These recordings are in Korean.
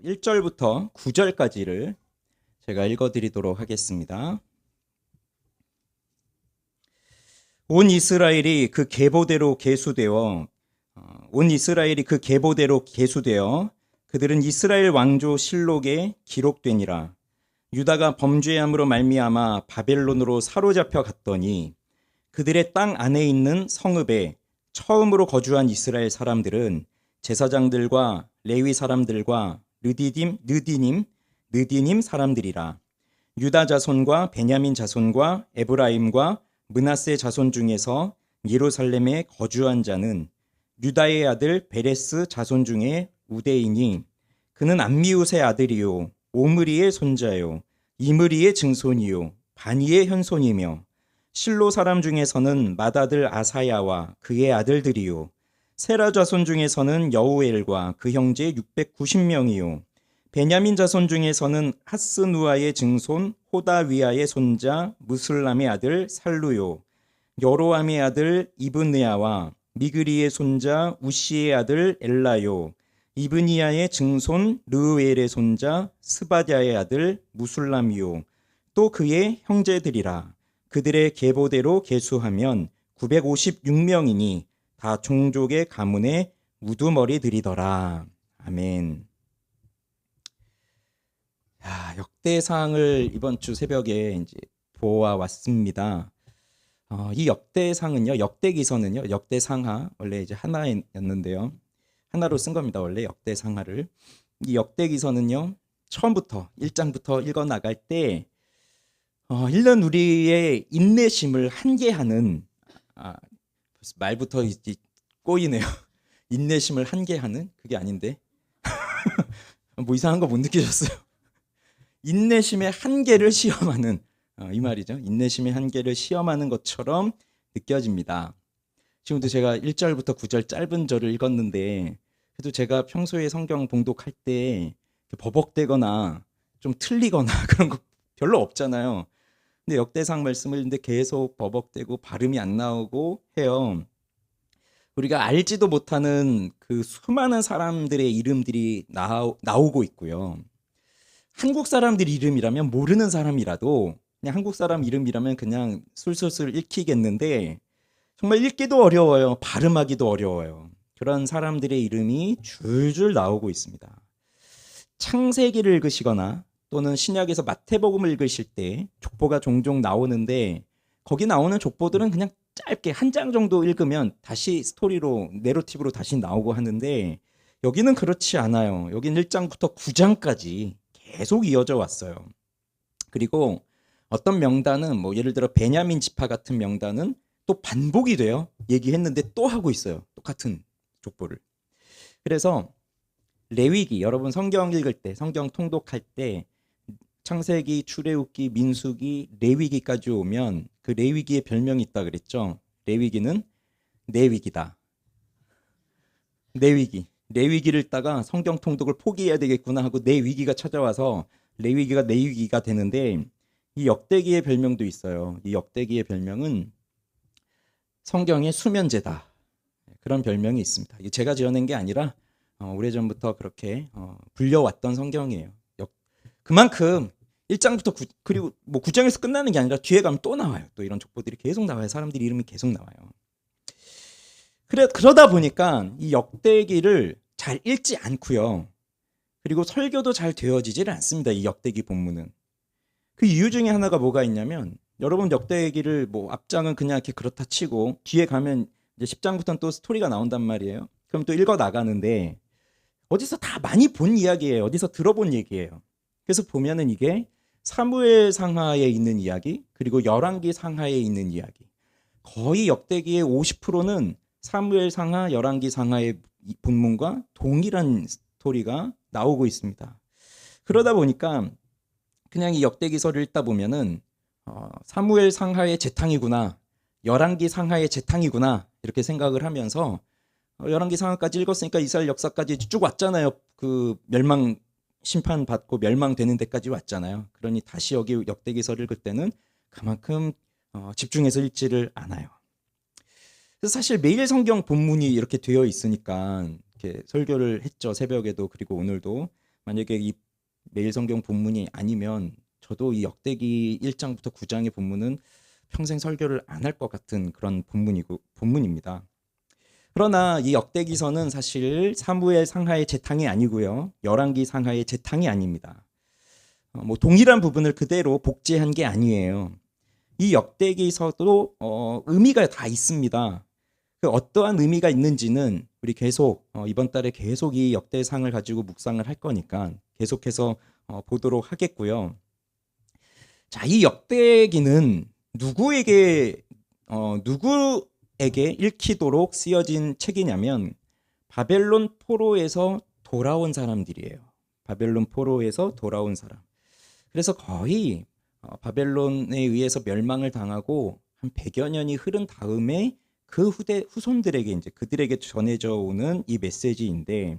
1절부터 9절까지를 제가 읽어드리도록 하겠습니다. 온 이스라엘이 그 계보대로 계수되어 그들은 이스라엘 왕조 실록에 기록되니라. 유다가 범죄함으로 말미암아 바벨론으로 사로잡혀 갔더니 그들의 땅 안에 있는 성읍에 처음으로 거주한 이스라엘 사람들은 제사장들과 레위 사람들과 느디님 사람들이라. 유다 자손과 베냐민 자손과 에브라임과 므낫세 자손 중에서 예루살렘에 거주한 자는 유다의 아들 베레스 자손 중에 우대이니 그는 암미웃의 아들이요 오므리의 손자요 이므리의 증손이요 바니의 현손이며 실로 사람 중에서는 맏아들 아사야와 그의 아들들이요 세라 자손 중에서는 여우엘과 그 형제 690명이요 베냐민 자손 중에서는 하스누아의 증손 호다위아의 손자 무슬람의 아들 살루요 여로암의 아들 이브느야와 미그리의 손자 우시의 아들 엘라요 이브니야의 증손 르우엘의 손자 스바랴의 아들 무술람이요 또 그의 형제들이라. 그들의 계보대로 계수하면 956명이니 다 종족의 가문의 우두머리들이더라. 아멘. 역대상을 이번 주 새벽에 이제 보아왔습니다. 이 역대기서는요, 역대상하, 원래 이제 하나였는데요. 하나로 쓴 겁니다. 원래 역대상하를. 이 역대기서는요, 처음부터 1장부터 읽어 나갈 때 일년 우리의 인내심을 한계하는 말부터 이제 꼬이네요. 인내심을 한계하는 그게 아닌데 뭐 이상한 거 못 느끼셨어요? 인내심의 한계를 시험하는 이 말이죠. 인내심의 한계를 시험하는 것처럼 느껴집니다. 지금도 제가 1절부터 9절 짧은 절을 읽었는데 그래도 제가 평소에 성경 봉독할 때 버벅대거나 좀 틀리거나 그런 거 별로 없잖아요. 근데 역대상 말씀을 근데 계속 버벅대고 발음이 안 나오고 해요. 우리가 알지도 못하는 그 수많은 사람들의 이름들이 나오고 있고요. 한국 사람들 이름이라면 모르는 사람이라도 그냥 한국 사람 이름이라면 그냥 술술술 읽히겠는데 정말 읽기도 어려워요. 발음하기도 어려워요. 그런 사람들의 이름이 줄줄 나오고 있습니다. 창세기를 읽으시거나 또는 신약에서 마태복음을 읽으실 때 족보가 종종 나오는데 거기 나오는 족보들은 그냥 짧게 한 장 정도 읽으면 다시 스토리로 내러티브로 다시 나오고 하는데 여기는 그렇지 않아요. 여기는 1장부터 9장까지 계속 이어져 왔어요. 그리고 어떤 명단은 뭐 예를 들어 베냐민 지파 같은 명단은 또 반복이 돼요. 얘기했는데 또 하고 있어요. 똑같은 족보를. 그래서 레위기, 여러분 성경 읽을 때, 성경 통독할 때 창세기, 출애굽기, 민수기, 레위기까지 오면 그 레위기의 별명이 있다 그랬죠. 레위기는 내위기다. 내위기. 레위기를 읽다가 성경 통독을 포기해야 되겠구나 하고 내위기가 찾아와서 레위기가 내위기가 되는데 이 역대기의 별명도 있어요. 이 역대기의 별명은 성경의 수면제다. 그런 별명이 있습니다. 이게 제가 지어낸 게 아니라 오래전부터 그렇게 불려왔던 성경이에요. 그만큼 1장부터 그리고 뭐 9장에서 끝나는 게 아니라 뒤에 가면 또 나와요. 또 이런 족보들이 계속 나와요. 사람들 이름이 계속 나와요. 그러다 보니까 이 역대기를 잘 읽지 않고요. 그리고 설교도 잘 되어지질 않습니다. 이 역대기 본문은. 그 이유 중에 하나가 뭐가 있냐면 여러분 역대기를 뭐 앞장은 그냥 이렇게 그렇다 치고 뒤에 가면 이제 10장부터는 또 스토리가 나온단 말이에요. 그럼 또 읽어 나가는데 어디서 다 많이 본 이야기예요. 어디서 들어본 얘기예요. 그래서 보면은 이게 사무엘 상하에 있는 이야기 그리고 열왕기 상하에 있는 이야기 거의 역대기의 50%는 사무엘 상하, 열왕기 상하의 본문과 동일한 스토리가 나오고 있습니다. 그러다 보니까 그냥 이 역대기서를 읽다 보면은 사무엘 상하의 재탕이구나, 열왕기 상하의 재탕이구나 이렇게 생각을 하면서 열왕기 상하까지 읽었으니까 이스라엘 역사까지 쭉 왔잖아요. 그 멸망 심판 받고 멸망되는 데까지 왔잖아요. 그러니 다시 여기 역대기서를 읽을 때는 그만큼 집중해서 읽지를 않아요. 그래서 사실 매일 성경 본문이 이렇게 되어 있으니까 이렇게 설교를 했죠. 새벽에도 그리고 오늘도 만약에 이 매일 성경 본문이 아니면 저도 이 역대기 1장부터 9장의 본문은 평생 설교를 안 할 것 같은 그런 본문입니다. 그러나 이 역대기서는 사실 사무엘 상하의 재탕이 아니고요, 열왕기 상하의 재탕이 아닙니다. 동일한 부분을 그대로 복제한 게 아니에요. 이 역대기서도 의미가 다 있습니다. 그 어떠한 의미가 있는지는 우리 계속 이번 달에 계속 이 역대상을 가지고 묵상을 할 거니까 계속해서 보도록 하겠고요. 자, 이 역대기는 누구에게 읽히도록 쓰여진 책이냐면 바벨론 포로에서 돌아온 사람들이에요. 바벨론 포로에서 돌아온 사람. 그래서 거의 바벨론에 의해서 멸망을 당하고 한 100여 년이 흐른 다음에 그 후손들에게 이제 그들에게 전해져 오는 이 메시지인데,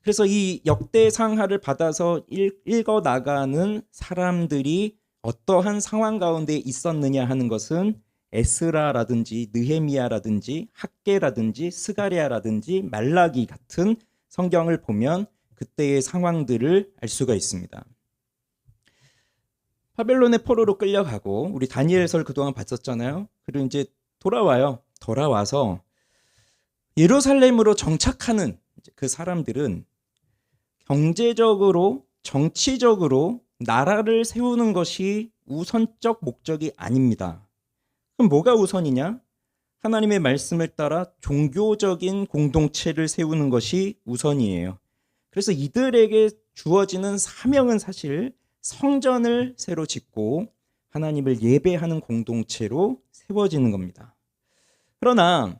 그래서 이 역대상하를 받아서 읽어 나가는 사람들이 어떠한 상황 가운데 있었느냐 하는 것은 에스라라든지 느헤미야라든지 학개라든지 스가랴라든지 말라기 같은 성경을 보면 그때의 상황들을 알 수가 있습니다. 바벨론의 포로로 끌려가고 우리 다니엘서를 그동안 봤었잖아요. 그리고 이제 돌아와서 예루살렘으로 정착하는 그 사람들은 경제적으로 정치적으로 나라를 세우는 것이 우선적 목적이 아닙니다. 그럼 뭐가 우선이냐? 하나님의 말씀을 따라 종교적인 공동체를 세우는 것이 우선이에요. 그래서 이들에게 주어지는 사명은 사실 성전을 새로 짓고 하나님을 예배하는 공동체로 세워지는 겁니다. 그러나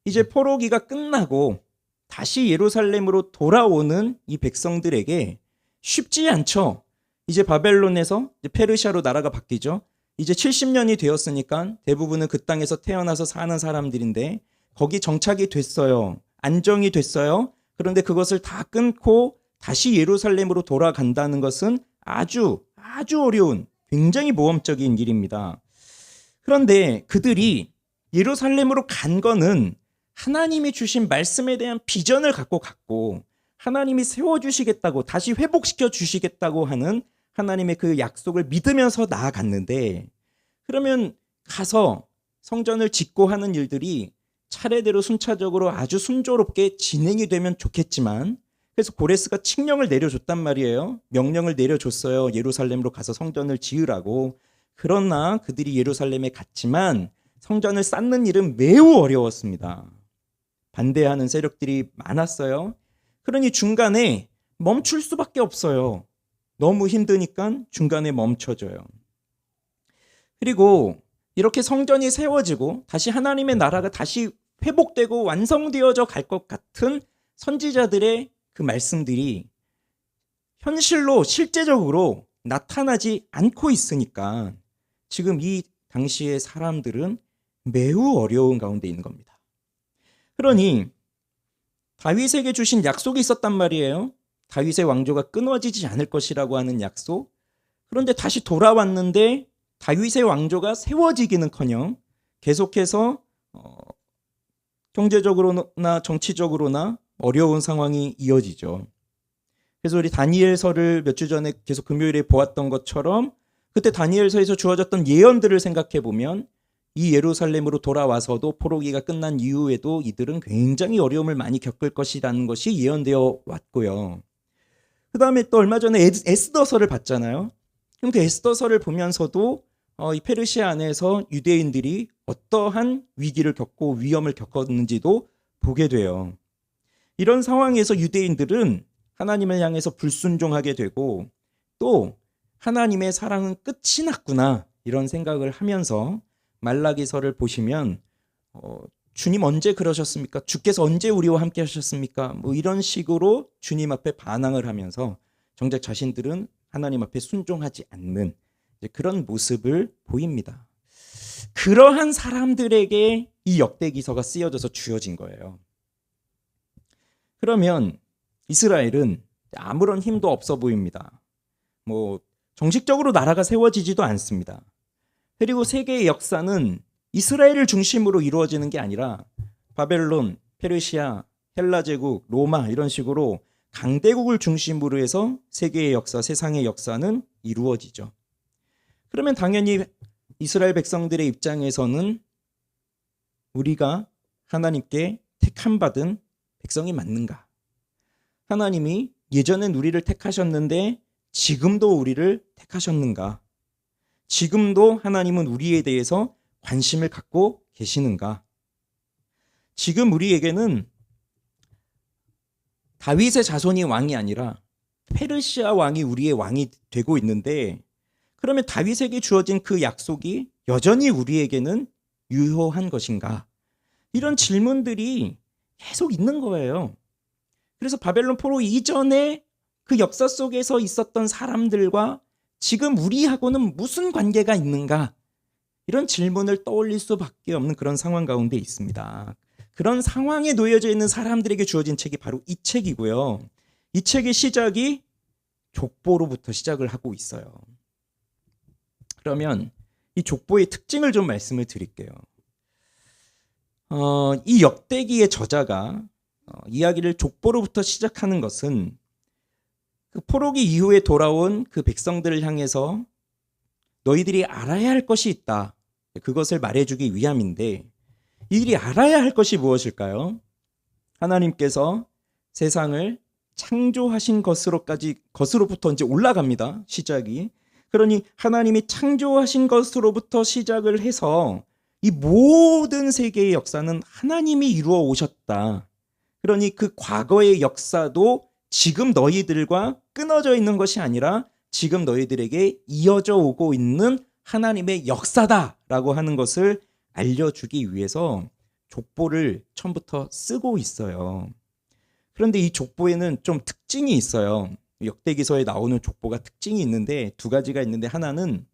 이제 포로기가 끝나고 다시 예루살렘으로 돌아오는 이 백성들에게 쉽지 않죠. 이제 바벨론에서 이제 페르시아로 나라가 바뀌죠. 이제 70년이 되었으니까 대부분은 그 땅에서 태어나서 사는 사람들인데 거기 정착이 됐어요. 안정이 됐어요. 그런데 그것을 다 끊고 다시 예루살렘으로 돌아간다는 것은 아주 어려운, 굉장히 모험적인 일입니다. 그런데 그들이 예루살렘으로 간 거는 하나님이 주신 말씀에 대한 비전을 갖고 갔고 하나님이 세워주시겠다고, 다시 회복시켜 주시겠다고 하는 하나님의 그 약속을 믿으면서 나아갔는데, 그러면 가서 성전을 짓고 하는 일들이 차례대로 순차적으로 아주 순조롭게 진행이 되면 좋겠지만, 그래서 고레스가 칙령을 내려줬단 말이에요. 명령을 내려줬어요. 예루살렘으로 가서 성전을 지으라고. 그러나 그들이 예루살렘에 갔지만 성전을 쌓는 일은 매우 어려웠습니다. 반대하는 세력들이 많았어요. 그러니 중간에 멈출 수밖에 없어요. 너무 힘드니까 중간에 멈춰져요. 그리고 이렇게 성전이 세워지고 다시 하나님의 나라가 다시 회복되고 완성되어져 갈 것 같은 선지자들의 그 말씀들이 현실로 실제적으로 나타나지 않고 있으니까 지금 이 당시의 사람들은 매우 어려운 가운데 있는 겁니다. 그러니 다윗에게 주신 약속이 있었단 말이에요. 다윗의 왕조가 끊어지지 않을 것이라고 하는 약속. 그런데 다시 돌아왔는데 다윗의 왕조가 세워지기는커녕 계속해서 경제적으로나 정치적으로나 어려운 상황이 이어지죠. 그래서 우리 다니엘서를 몇 주 전에 계속 금요일에 보았던 것처럼 그때 다니엘서에서 주어졌던 예언들을 생각해 보면 이 예루살렘으로 돌아와서도 포로기가 끝난 이후에도 이들은 굉장히 어려움을 많이 겪을 것이라는 것이 예언되어 왔고요. 그 다음에 또 얼마 전에 에스더서를 봤잖아요. 그럼 그 에스더서를 보면서도 이 페르시아 안에서 유대인들이 어떠한 위기를 겪고 위험을 겪었는지도 보게 돼요. 이런 상황에서 유대인들은 하나님을 향해서 불순종하게 되고 또 하나님의 사랑은 끝이 났구나 이런 생각을 하면서 말라기서를 보시면 주님 언제 그러셨습니까? 주께서 언제 우리와 함께 하셨습니까? 뭐 이런 식으로 주님 앞에 반항을 하면서 정작 자신들은 하나님 앞에 순종하지 않는 그런 모습을 보입니다. 그러한 사람들에게 이 역대기서가 쓰여져서 주어진 거예요. 그러면 이스라엘은 아무런 힘도 없어 보입니다. 정식적으로 나라가 세워지지도 않습니다. 그리고 세계의 역사는 이스라엘을 중심으로 이루어지는 게 아니라 바벨론, 페르시아, 헬라 제국, 로마 이런 식으로 강대국을 중심으로 해서 세계의 역사, 세상의 역사는 이루어지죠. 그러면 당연히 이스라엘 백성들의 입장에서는 우리가 하나님께 택함받은 백성이 맞는가? 하나님이 예전엔 우리를 택하셨는데 지금도 우리를 택하셨는가? 지금도 하나님은 우리에 대해서 관심을 갖고 계시는가? 지금 우리에게는 다윗의 자손이 왕이 아니라 페르시아 왕이 우리의 왕이 되고 있는데, 그러면 다윗에게 주어진 그 약속이 여전히 우리에게는 유효한 것인가? 이런 질문들이 계속 있는 거예요. 그래서 바벨론 포로 이전에 그 역사 속에서 있었던 사람들과 지금 우리하고는 무슨 관계가 있는가? 이런 질문을 떠올릴 수밖에 없는 그런 상황 가운데 있습니다. 그런 상황에 놓여져 있는 사람들에게 주어진 책이 바로 이 책이고요. 이 책의 시작이 족보로부터 시작을 하고 있어요. 그러면 이 족보의 특징을 좀 말씀을 드릴게요. 이 역대기의 저자가 이야기를 족보로부터 시작하는 것은 그 포로기 이후에 돌아온 그 백성들을 향해서 너희들이 알아야 할 것이 있다. 그것을 말해주기 위함인데, 이들이 알아야 할 것이 무엇일까요? 하나님께서 세상을 창조하신 것으로부터 이제 올라갑니다. 시작이. 그러니 하나님이 창조하신 것으로부터 시작을 해서 이 모든 세계의 역사는 하나님이 이루어 오셨다. 그러니 그 과거의 역사도 지금 너희들과 끊어져 있는 것이 아니라 지금 너희들에게 이어져 오고 있는 하나님의 역사다라고 하는 것을 알려주기 위해서 족보를 처음부터 쓰고 있어요. 그런데 이 족보에는 좀 특징이 있어요. 역대기서에 나오는 족보가 특징이 있는데 두 가지가 있는데, 하나는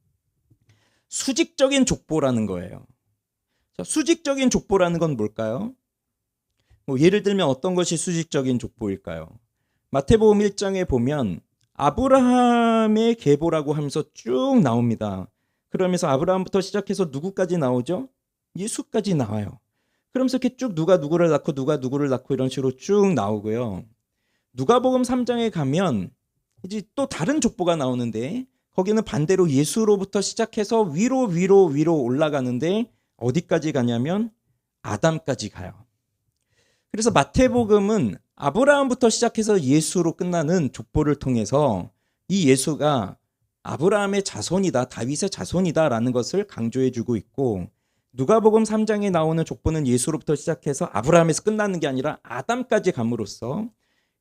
수직적인 족보라는 거예요. 자, 수직적인 족보라는 건 뭘까요? 예를 들면 어떤 것이 수직적인 족보일까요? 마태복음 1장에 보면 아브라함의 계보라고 하면서 쭉 나옵니다. 그러면서 아브라함부터 시작해서 누구까지 나오죠? 예수까지 나와요. 그러면서 이렇게 쭉 누가 누구를 낳고 누가 누구를 낳고 이런 식으로 쭉 나오고요. 누가복음 3장에 가면 이제 또 다른 족보가 나오는데, 거기는 반대로 예수로부터 시작해서 위로 올라가는데 어디까지 가냐면 아담까지 가요. 그래서 마태복음은 아브라함부터 시작해서 예수로 끝나는 족보를 통해서 이 예수가 아브라함의 자손이다, 다윗의 자손이다라는 것을 강조해주고 있고, 누가복음 3장에 나오는 족보는 예수로부터 시작해서 아브라함에서 끝나는 게 아니라 아담까지 감으로써,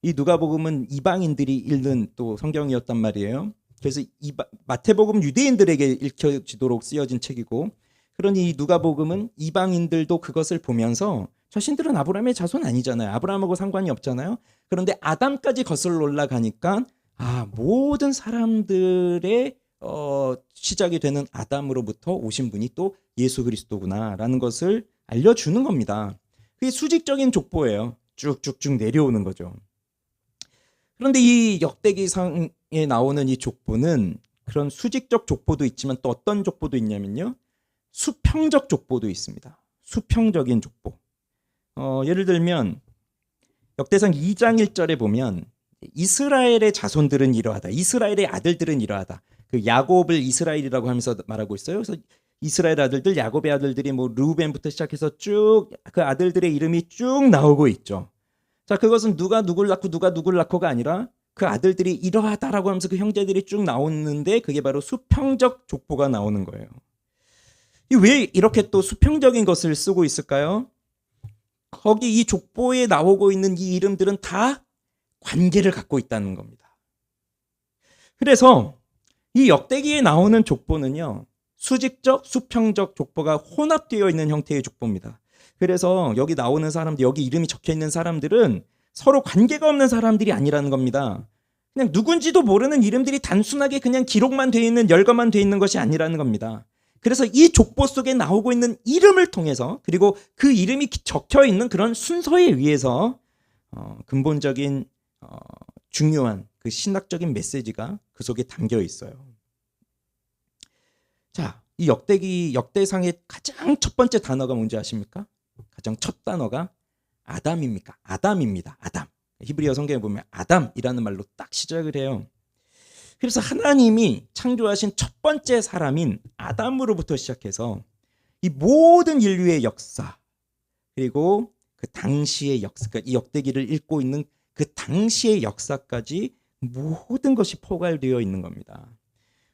이 누가복음은 이방인들이 읽는 또 성경이었단 말이에요. 그래서 마태복음 유대인들에게 읽혀지도록 쓰여진 책이고, 그러니 이 누가복음은 이방인들도 그것을 보면서 자신들은 아브라함의 자손 아니잖아요. 아브라함하고 상관이 없잖아요. 그런데 아담까지 거슬러 올라가니까 모든 사람들의 시작이 되는 아담으로부터 오신 분이 또 예수 그리스도구나라는 것을 알려주는 겁니다. 그게 수직적인 족보예요. 쭉쭉쭉 내려오는 거죠. 그런데 이 역대기상에 나오는 이 족보는 그런 수직적 족보도 있지만 또 어떤 족보도 있냐면요, 수평적 족보도 있습니다. 수평적인 족보. 예를 들면 역대상 2장 1절에 보면 이스라엘의 자손들은 이러하다, 이스라엘의 아들들은 이러하다. 그 야곱을 이스라엘이라고 하면서 말하고 있어요. 그래서 이스라엘 아들들, 야곱의 아들들이 르우벤부터 시작해서 쭉 그 아들들의 이름이 쭉 나오고 있죠. 자, 그것은 누가 누굴 낳고가 아니라 그 아들들이 이러하다라고 하면서 그 형제들이 쭉 나오는데, 그게 바로 수평적 족보가 나오는 거예요. 왜 이렇게 또 수평적인 것을 쓰고 있을까요? 거기 이 족보에 나오고 있는 이 이름들은 다 관계를 갖고 있다는 겁니다. 그래서 이 역대기에 나오는 족보는요, 수직적, 수평적 족보가 혼합되어 있는 형태의 족보입니다. 그래서 여기 나오는 사람들, 여기 이름이 적혀 있는 사람들은 서로 관계가 없는 사람들이 아니라는 겁니다. 그냥 누군지도 모르는 이름들이 단순하게 그냥 기록만 되어 있는, 열거만 되어 있는 것이 아니라는 겁니다. 그래서 이 족보 속에 나오고 있는 이름을 통해서, 그리고 그 이름이 적혀 있는 그런 순서에 의해서 근본적인 중요한 그 신학적인 메시지가 그 속에 담겨 있어요. 자, 이 역대상의 가장 첫 번째 단어가 뭔지 아십니까? 가장 첫 단어가 아담입니다. 아담. 히브리어 성경에 보면 아담이라는 말로 딱 시작을 해요. 그래서 하나님이 창조하신 첫 번째 사람인 아담으로부터 시작해서 이 모든 인류의 역사, 그리고 그 당시의 역사, 이 역대기를 읽고 있는 그 당시의 역사까지 모든 것이 포괄되어 있는 겁니다.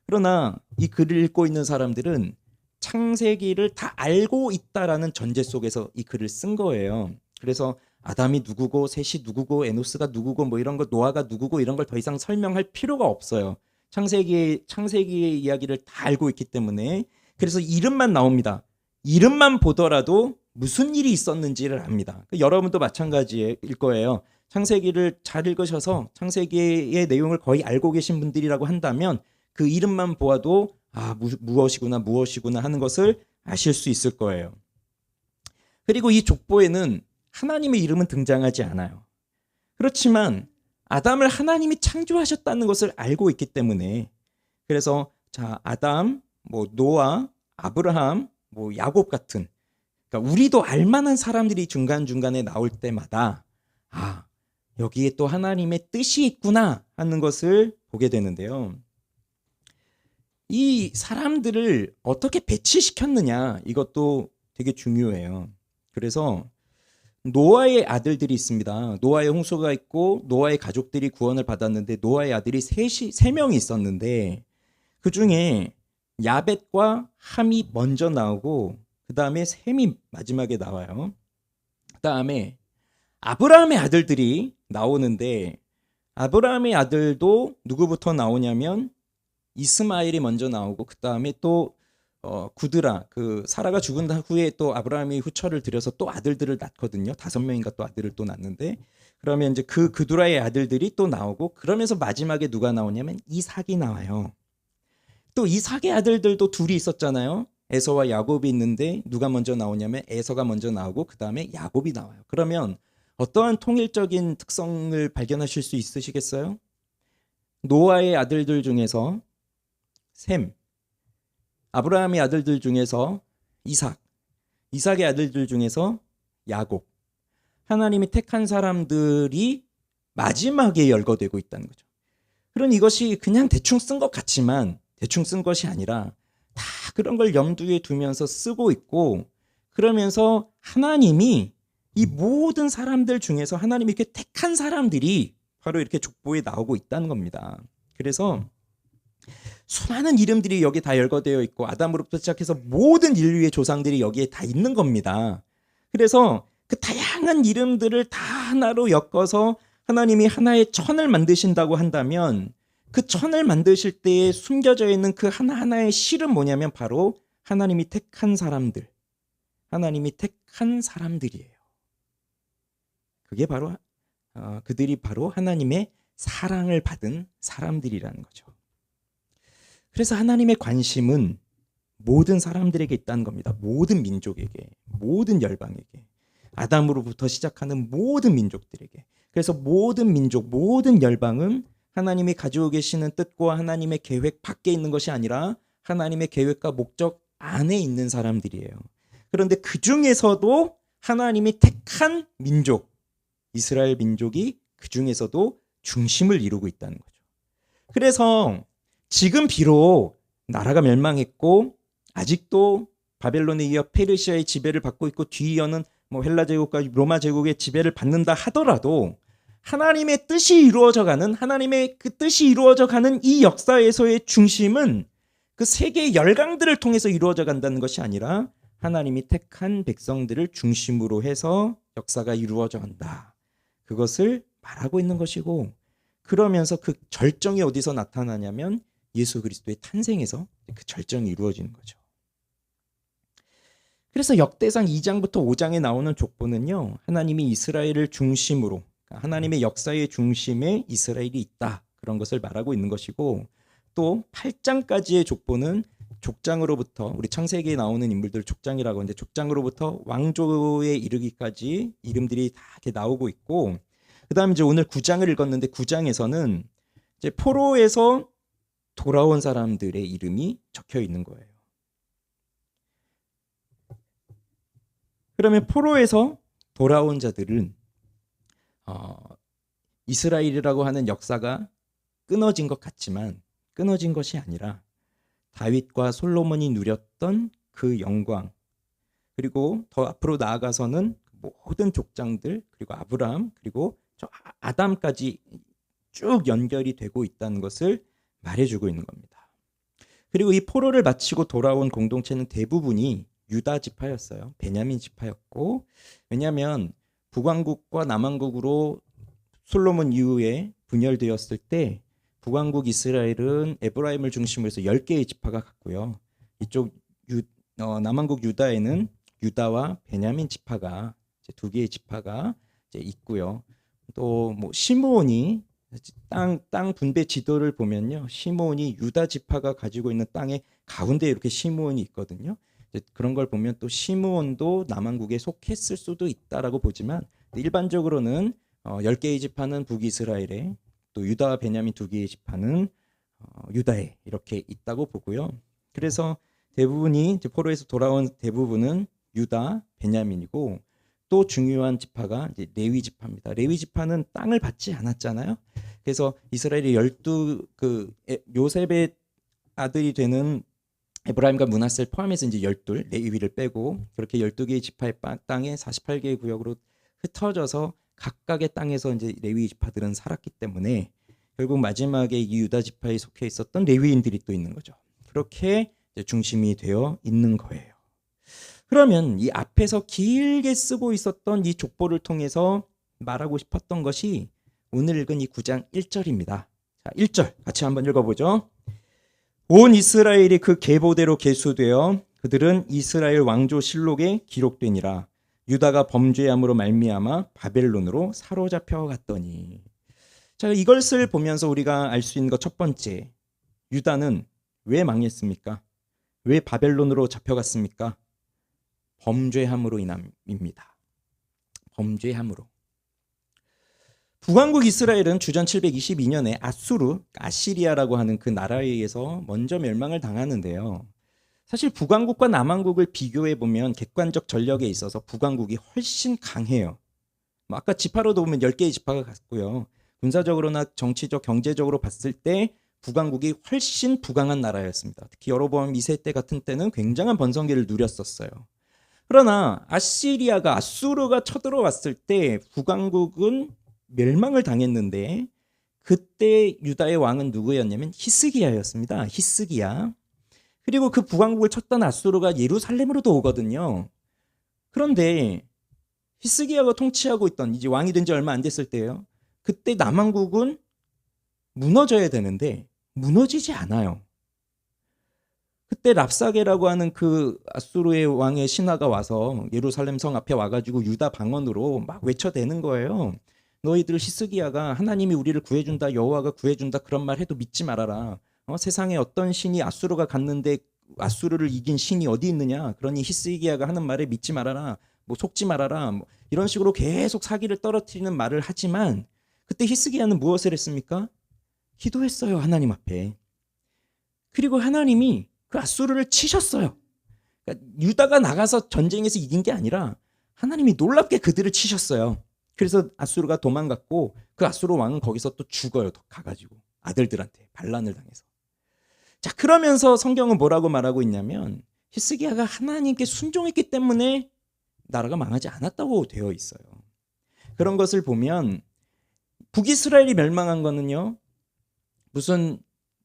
그러나 이 글을 읽고 있는 사람들은 창세기를 다 알고 있다라는 전제 속에서 이 글을 쓴 거예요. 그래서 아담이 누구고 셋이 누구고 에노스가 누구고 뭐 이런 거, 노아가 누구고 이런 걸 더 이상 설명할 필요가 없어요. 창세기의 이야기를 다 알고 있기 때문에. 그래서 이름만 나옵니다. 이름만 보더라도 무슨 일이 있었는지를 압니다. 여러분도 마찬가지일 거예요. 창세기를 잘 읽으셔서 창세기의 내용을 거의 알고 계신 분들이라고 한다면 그 이름만 보아도 무엇이구나 하는 것을 아실 수 있을 거예요. 그리고 이 족보에는 하나님의 이름은 등장하지 않아요. 그렇지만 아담을 하나님이 창조하셨다는 것을 알고 있기 때문에, 그래서 아담, 노아, 아브라함, 야곱 같은, 그러니까 우리도 알만한 사람들이 중간중간에 나올 때마다 여기에 또 하나님의 뜻이 있구나 하는 것을 보게 되는데요. 이 사람들을 어떻게 배치시켰느냐, 이것도 되게 중요해요. 그래서 노아의 아들들이 있습니다. 노아의 홍수가 있고 노아의 가족들이 구원을 받았는데 노아의 아들이 세 명이 있었는데 그 중에 야벳과 함이 먼저 나오고 그 다음에 셈이 마지막에 나와요. 그 다음에 아브라함의 아들들이 나오는데 아브라함의 아들도 누구부터 나오냐면 이스마엘이 먼저 나오고 그 다음에 또 구드라, 그 사라가 죽은 후에 또 아브라함이 후처를 들여서 또 아들들을 낳거든요. 5명인가 또 아들을 또 낳는데, 그러면 이제 그 구드라의 아들들이 또 나오고, 그러면서 마지막에 누가 나오냐면 이삭이 나와요. 또 이삭의 아들들도 둘이 있었잖아요. 에서와 야곱이 있는데 누가 먼저 나오냐면 에서가 먼저 나오고 그 다음에 야곱이 나와요. 그러면 어떠한 통일적인 특성을 발견하실 수 있으시겠어요? 노아의 아들들 중에서 셈, 아브라함의 아들들 중에서 이삭, 이삭의 아들들 중에서 야곱. 하나님이 택한 사람들이 마지막에 열거되고 있다는 거죠. 그런 이것이 그냥 대충 쓴 것 같지만 대충 쓴 것이 아니라 다 그런 걸 염두에 두면서 쓰고 있고, 그러면서 하나님이 이 모든 사람들 중에서 하나님이 이렇게 택한 사람들이 바로 이렇게 족보에 나오고 있다는 겁니다. 그래서 수많은 이름들이 여기 다 열거되어 있고 아담으로부터 시작해서 모든 인류의 조상들이 여기에 다 있는 겁니다. 그래서 그 다양한 이름들을 다 하나로 엮어서 하나님이 하나의 천을 만드신다고 한다면 그 천을 만드실 때에 숨겨져 있는 그 하나하나의 실은 뭐냐면 바로 하나님이 택한 사람들, 하나님이 택한 사람들이에요. 그게 바로 그들이 바로 하나님의 사랑을 받은 사람들이라는 거죠. 그래서 하나님의 관심은 모든 사람들에게 있다는 겁니다. 모든 민족에게, 모든 열방에게, 아담으로부터 시작하는 모든 민족들에게. 그래서 모든 민족, 모든 열방은 하나님이 가지고 계시는 뜻과 하나님의 계획 밖에 있는 것이 아니라 하나님의 계획과 목적 안에 있는 사람들이에요. 그런데 그 중에서도 하나님이 택한 민족, 이스라엘 민족이 그 중에서도 중심을 이루고 있다는 거죠. 그래서 지금 비록 나라가 멸망했고 아직도 바벨론에 이어 페르시아의 지배를 받고 있고 뒤이어는 헬라 제국과 로마 제국의 지배를 받는다 하더라도 하나님의 뜻이 이루어져가는, 하나님의 그 뜻이 이루어져가는 이 역사에서의 중심은 그 세계의 열강들을 통해서 이루어져 간다는 것이 아니라 하나님이 택한 백성들을 중심으로 해서 역사가 이루어져 간다. 그것을 말하고 있는 것이고, 그러면서 그 절정이 어디서 나타나냐면 예수 그리스도의 탄생에서 그 절정이 이루어지는 거죠. 그래서 역대상 2장부터 5장에 나오는 족보는요, 하나님이 이스라엘을 중심으로, 하나님의 역사의 중심에 이스라엘이 있다, 그런 것을 말하고 있는 것이고, 또 8장까지의 족보는 족장으로부터, 우리 창세기에 나오는 인물들 족장이라고 하는데 족장으로부터 왕조에 이르기까지 이름들이 다 이렇게 나오고 있고, 그 다음에 이제 오늘 9장을 읽었는데 9장에서는 이제 포로에서 돌아온 사람들의 이름이 적혀 있는 거예요. 그러면 포로에서 돌아온 자들은 이스라엘이라고 하는 역사가 끊어진 것 같지만 끊어진 것이 아니라 다윗과 솔로몬이 누렸던 그 영광, 그리고 더 앞으로 나아가서는 모든 족장들, 그리고 아브라함, 그리고 저 아담까지 쭉 연결이 되고 있다는 것을 말해주고 있는 겁니다. 그리고 이 포로를 마치고 돌아온 공동체는 대부분이 유다 지파였어요. 베냐민 지파였고, 왜냐하면 북왕국과 남왕국으로 솔로몬 이후에 분열되었을 때 북왕국 이스라엘은 에브라임을 중심으로 해서 10개의 지파가 갔고요. 이쪽 남왕국 유다에는 유다와 베냐민 지파가 이제 2개의 지파가 이제 있고요. 또 뭐 시므온이 땅 분배 지도를 보면요, 시므온이 유다 지파가 가지고 있는 땅의 가운데 이렇게 시므온이 있거든요. 그런 걸 보면 또 시므온도 남왕국에 속했을 수도 있다라고 보지만 일반적으로는 10개의 지파는 북이스라엘에, 또 유다와 베냐민 2개의 지파는 유다에 이렇게 있다고 보고요. 그래서 대부분이 이제 포로에서 돌아온 대부분은 유다, 베냐민이고, 또 중요한 지파가 이제 레위 지파입니다. 레위 지파는 땅을 받지 않았잖아요. 그래서 이스라엘의 12 요셉의 아들이 되는 에브라임과 므낫세를 포함해서 이제 12 레위를 빼고 그렇게 12개의 지파의 땅에 48개의 구역으로 흩어져서 각각의 땅에서 이제 레위 지파들은 살았기 때문에 결국 마지막에 이 유다 지파에 속해 있었던 레위인들이 또 있는 거죠. 그렇게 이제 중심이 되어 있는 거예요. 그러면 이 앞에서 길게 쓰고 있었던 이 족보를 통해서 말하고 싶었던 것이 오늘 읽은 이 9장 1절입니다. 자, 1절 같이 한번 읽어보죠. 온 이스라엘이 그 계보대로 계수되어 그들은 이스라엘 왕조 실록에 기록되니라. 유다가 범죄함으로 말미암아 바벨론으로 사로잡혀 갔더니. 자, 이것을 보면서 우리가 알 수 있는 것 첫 번째, 유다는 왜 망했습니까? 왜 바벨론으로 잡혀갔습니까? 범죄함으로 인함입니다. 범죄함으로. 북왕국 이스라엘은 주전 722년에 아시리아라고 하는 그 나라에 의해서 먼저 멸망을 당하는데요. 사실 북왕국과 남왕국을 비교해 보면 객관적 전력에 있어서 북왕국이 훨씬 강해요. 아까 지파로도 보면 10개의 지파가 갔고요. 군사적으로나 정치적, 경제적으로 봤을 때 북왕국이 훨씬 부강한 나라였습니다. 특히 여로보암 2세 때 같은 때는 굉장한 번성기를 누렸었어요. 그러나 아수르가 쳐들어왔을 때 북왕국은 멸망을 당했는데, 그때 유다의 왕은 누구였냐면 히스기야였습니다. 히스기야. 그리고 그 북왕국을 쳤던 아수르가 예루살렘으로도 오거든요. 그런데 히스기야가 통치하고 있던, 이제 왕이 된 지 얼마 안 됐을 때예요. 그때 남왕국은 무너져야 되는데 무너지지 않아요. 그때 랍사게라고 하는 그 아수르의 왕의 신하가 와서 예루살렘 성 앞에 와가지고 유다 방언으로 막 외쳐대는 거예요. 너희들 히스기야가 하나님이 우리를 구해준다, 여호와가 구해준다 그런 말 해도 믿지 말아라. 세상에 어떤 신이 아수르가 갔는데 아수르를 이긴 신이 어디 있느냐. 그러니 히스기야가 하는 말에 믿지 말아라. 뭐 속지 말아라. 뭐 이런 식으로 계속 사기를 떨어뜨리는 말을 하지만, 그때 히스기야는 무엇을 했습니까? 기도했어요, 하나님 앞에. 그리고 하나님이 그 아수르를 치셨어요. 그러니까 유다가 나가서 전쟁에서 이긴 게 아니라 하나님이 놀랍게 그들을 치셨어요. 그래서 아수르가 도망갔고 그 아수르 왕은 거기서 또 죽어요. 가가지고 아들들한테 반란을 당해서. 자, 그러면서 성경은 뭐라고 말하고 있냐면 히스기야가 하나님께 순종했기 때문에 나라가 망하지 않았다고 되어 있어요. 그런 것을 보면 북이스라엘이 멸망한 거는요, 무슨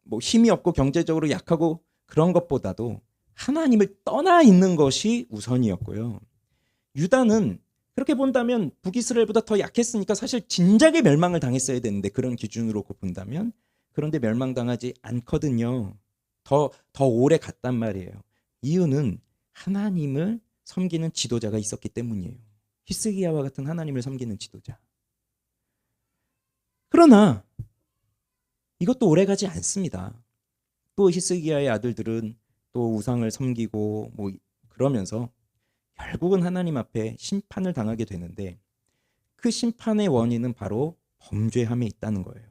뭐 힘이 없고 경제적으로 약하고 그런 것보다도 하나님을 떠나 있는 것이 우선이었고요. 유다는 그렇게 본다면 북이스라엘보다 더 약했으니까 사실 진작에 멸망을 당했어야 되는데, 그런 기준으로 본다면. 그런데 멸망당하지 않거든요. 더 오래 갔단 말이에요. 이유는 하나님을 섬기는 지도자가 있었기 때문이에요. 히스기야와 같은 하나님을 섬기는 지도자. 그러나 이것도 오래가지 않습니다. 또 히스기야의 아들들은 또 우상을 섬기고 뭐 그러면서 결국은 하나님 앞에 심판을 당하게 되는데, 그 심판의 원인은 바로 범죄함에 있다는 거예요.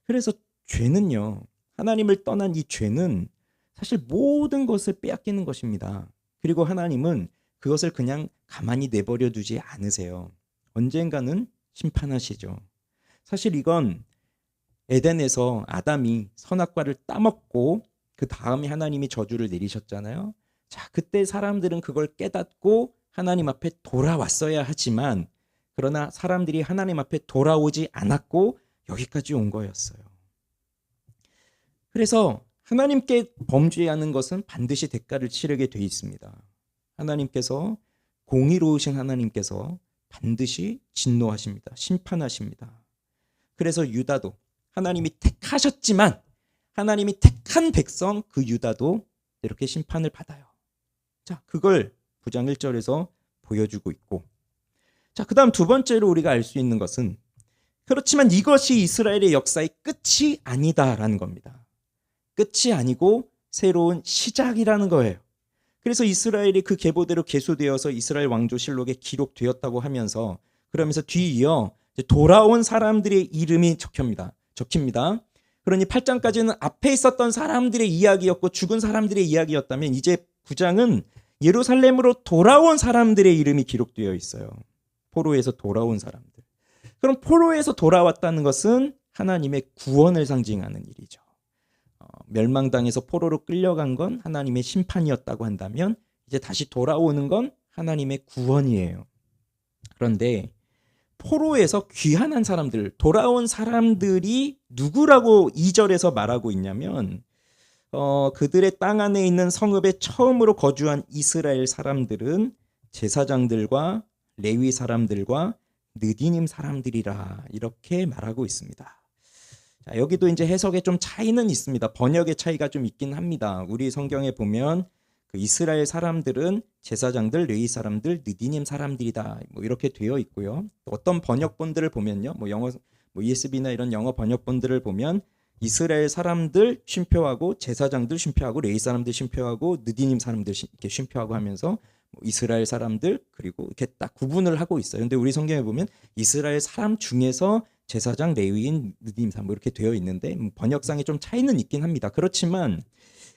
그래서 죄는요, 하나님을 떠난 이 죄는 사실 모든 것을 빼앗기는 것입니다. 그리고 하나님은 그것을 그냥 가만히 내버려 두지 않으세요. 언젠가는 심판하시죠. 사실 이건 에덴에서 아담이 선악과를 따먹고 그 다음에 하나님이 저주를 내리셨잖아요. 자, 그때 사람들은 그걸 깨닫고 하나님 앞에 돌아왔어야 하지만 그러나 사람들이 하나님 앞에 돌아오지 않았고 여기까지 온 거였어요. 그래서 하나님께 범죄하는 것은 반드시 대가를 치르게 돼 있습니다. 하나님께서 공의로우신 하나님께서 반드시 진노하십니다. 심판하십니다. 그래서 유다도 하나님이 택하셨지만 하나님이 택한 백성 그 유다도 이렇게 심판을 받아요. 자, 그걸 9장 1절에서 보여주고 있고, 자, 그다음 두 번째로 우리가 알 수 있는 것은 그렇지만 이것이 이스라엘의 역사의 끝이 아니다라는 겁니다. 끝이 아니고 새로운 시작이라는 거예요. 그래서 이스라엘이 그 계보대로 계수되어서 이스라엘 왕조실록에 기록되었다고 하면서 그러면서 뒤이어 돌아온 사람들의 이름이 적힙니다. 그러니 8장까지는 앞에 있었던 사람들의 이야기였고 죽은 사람들의 이야기였다면 이제 9장은 예루살렘으로 돌아온 사람들의 이름이 기록되어 있어요. 포로에서 돌아온 사람들. 그럼 포로에서 돌아왔다는 것은 하나님의 구원을 상징하는 일이죠. 멸망당해서 포로로 끌려간 건 하나님의 심판이었다고 한다면 이제 다시 돌아오는 건 하나님의 구원이에요. 그런데 포로에서 귀환한 사람들, 돌아온 사람들이 누구라고 2절에서 말하고 있냐면 그들의 땅 안에 있는 성읍에 처음으로 거주한 이스라엘 사람들은 제사장들과 레위 사람들과 느디님 사람들이라 이렇게 말하고 있습니다. 자, 여기도 이제 해석에 좀 차이는 있습니다. 번역의 차이가 좀 있긴 합니다. 우리 성경에 보면 그 이스라엘 사람들은 제사장들, 레위 사람들, 느디님 사람들이다. 뭐 이렇게 되어 있고요. 또 어떤 번역본들을 보면요. 뭐 영어 ESV나 이런 영어 번역본들을 보면 이스라엘 사람들 쉼표하고 제사장들 쉼표하고 레위 사람들 쉼표하고 느디님 사람들 이렇게 쉼표하고 하면서 이스라엘 사람들 그리고 이렇게 딱 구분을 하고 있어요. 근데 우리 성경에 보면 이스라엘 사람 중에서 제사장, 레위인, 느디님 사람 이렇게 되어 있는데 번역상에 좀 차이는 있긴 합니다. 그렇지만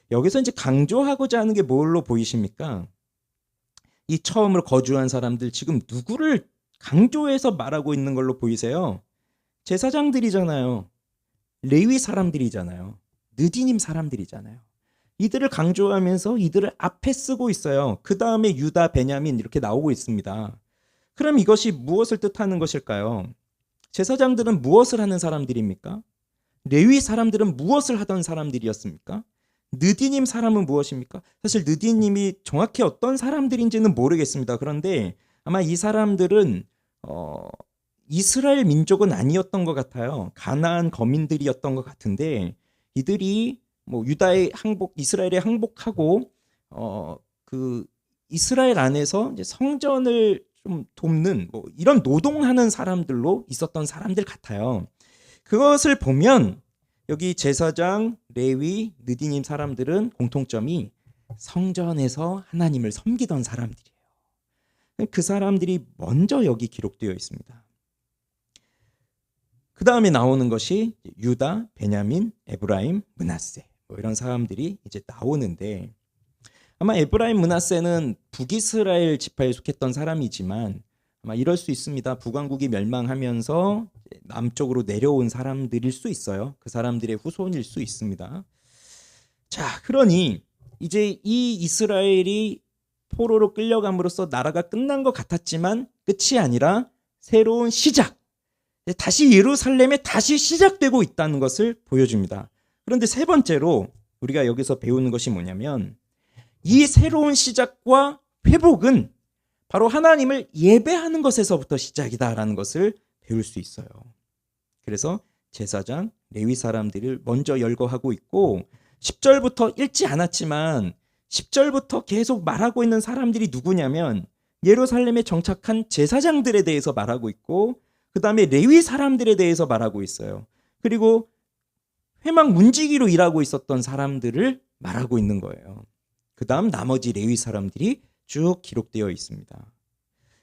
여기서 이제 강조하고자 하는 게 뭘로 보이십니까? 이 처음으로 거주한 사람들 지금 누구를 강조해서 말하고 있는 걸로 보이세요? 제사장들이잖아요. 레위 사람들이잖아요. 느디님 사람들이잖아요. 이들을 강조하면서 이들을 앞에 쓰고 있어요. 그 다음에 유다, 베냐민 이렇게 나오고 있습니다. 그럼 이것이 무엇을 뜻하는 것일까요? 제사장들은 무엇을 하는 사람들입니까? 레위 사람들은 무엇을 하던 사람들이었습니까? 느디님 사람은 무엇입니까? 사실 느디님이 정확히 어떤 사람들인지는 모르겠습니다. 그런데 아마 이 사람들은 이스라엘 민족은 아니었던 것 같아요. 가나안 거민들이었던 것 같은데 이들이 뭐 유다의 항복, 이스라엘의 항복하고 그 이스라엘 안에서 이제 성전을 좀 돕는 뭐 이런 노동하는 사람들로 있었던 사람들 같아요. 그것을 보면 여기 제사장, 레위, 느디님 사람들은 공통점이 성전에서 하나님을 섬기던 사람들이에요. 그 사람들이 먼저 여기 기록되어 있습니다. 그 다음에 나오는 것이 유다, 베냐민, 에브라임, 므낫세 뭐 이런 사람들이 이제 나오는데 아마 에브라임, 므낫세는 북이스라엘 지파에 속했던 사람이지만 아마 이럴 수 있습니다. 북왕국이 멸망하면서 남쪽으로 내려온 사람들일 수 있어요. 그 사람들의 후손일 수 있습니다. 자, 그러니 이제 이 이스라엘이 포로로 끌려감으로써 나라가 끝난 것 같았지만 끝이 아니라 새로운 시작, 다시 예루살렘에 다시 시작되고 있다는 것을 보여줍니다. 그런데 세 번째로 우리가 여기서 배우는 것이 뭐냐면 이 새로운 시작과 회복은 바로 하나님을 예배하는 것에서부터 시작이다라는 것을 배울 수 있어요. 그래서 제사장, 레위 사람들을 먼저 열거하고 있고 10절부터 읽지 않았지만 10절부터 계속 말하고 있는 사람들이 누구냐면 예루살렘에 정착한 제사장들에 대해서 말하고 있고 그 다음에 레위 사람들에 대해서 말하고 있어요. 그리고 회막 문지기로 일하고 있었던 사람들을 말하고 있는 거예요. 그 다음 나머지 레위 사람들이 쭉 기록되어 있습니다.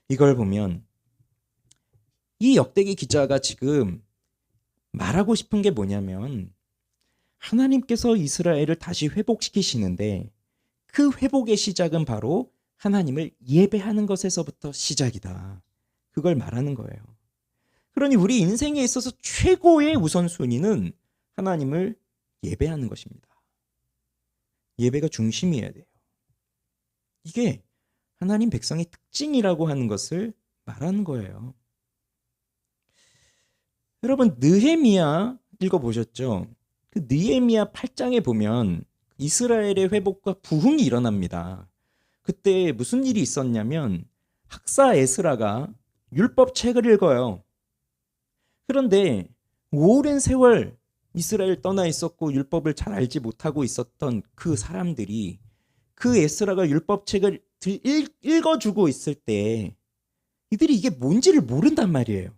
이걸 보면 이 역대기 기자가 지금 말하고 싶은 게 뭐냐면 하나님께서 이스라엘을 다시 회복시키시는데 그 회복의 시작은 바로 하나님을 예배하는 것에서부터 시작이다. 그걸 말하는 거예요. 그러니 우리 인생에 있어서 최고의 우선순위는 하나님을 예배하는 것입니다. 예배가 중심이어야 돼요. 이게 하나님 백성의 특징이라고 하는 것을 말하는 거예요. 여러분, 느헤미야 읽어보셨죠? 그 느헤미야 8장에 보면 이스라엘의 회복과 부흥이 일어납니다. 그때 무슨 일이 있었냐면 학사 에스라가 율법책을 읽어요. 그런데 오랜 세월 이스라엘 떠나 있었고 율법을 잘 알지 못하고 있었던 그 사람들이 그 에스라가 율법책을 읽어주고 있을 때 이들이 이게 뭔지를 모른단 말이에요.